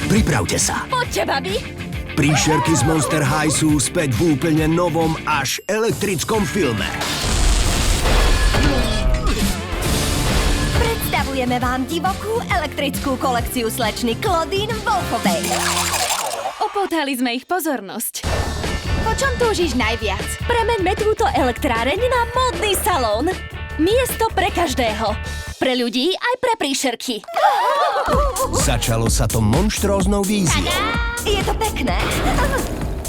Pripravte sa. Poďte, babi. Príšerky z Monster High sú späť v úplne novom až elektrickom filme. Predstavujeme vám divokú elektrickú kolekciu slečny Claudine Wolfovej. Upútali sme ich pozornosť. Po čom túžiš najviac? Premeňme túto elektráreň na módny salón. Miesto pre každého. Pre ľudí aj pre príšerky. Začalo sa to monštróznou víziou Je to pekné.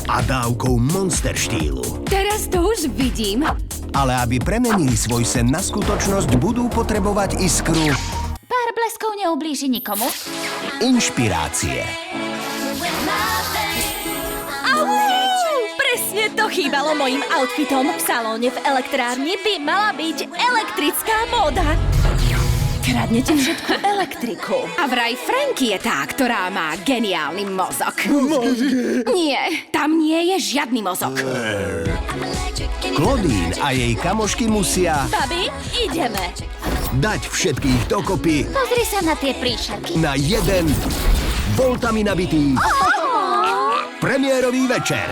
a dávkou monster štýlu. Teraz to už vidím. Ale aby premenili svoj sen na skutočnosť, budú potrebovať iskru Pár bleskov neublíži nikomu. inšpirácie. Presne to chýbalo mojim outfitom. V salóne v elektrárni by mala byť elektrická móda. Kradnete všetku elektriku. A vraj Franky je tá, ktorá má geniálny mozog. Nie, tam nie je žiadny mozog. Claudine a jej kamošky musia Babi, ideme. dať všetkých dokopy Pozri sa na tie príšerky. na jeden voltami nabitý premiérový večer.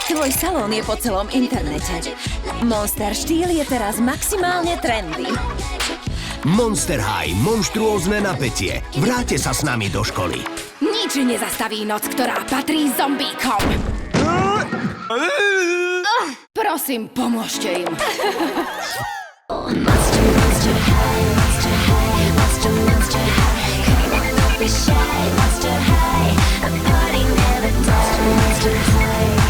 Tvoj salón je po celom internete. Monster štýl je teraz maximálne trendy. Monster High, monštruózne napätie. Vráťte sa s nami do školy. Nič nezastaví noc, ktorá patrí zombíkom. Prosím, pomôžte im. Monster high, come on, don't be shy. Monster high, a party never dies. Monster high.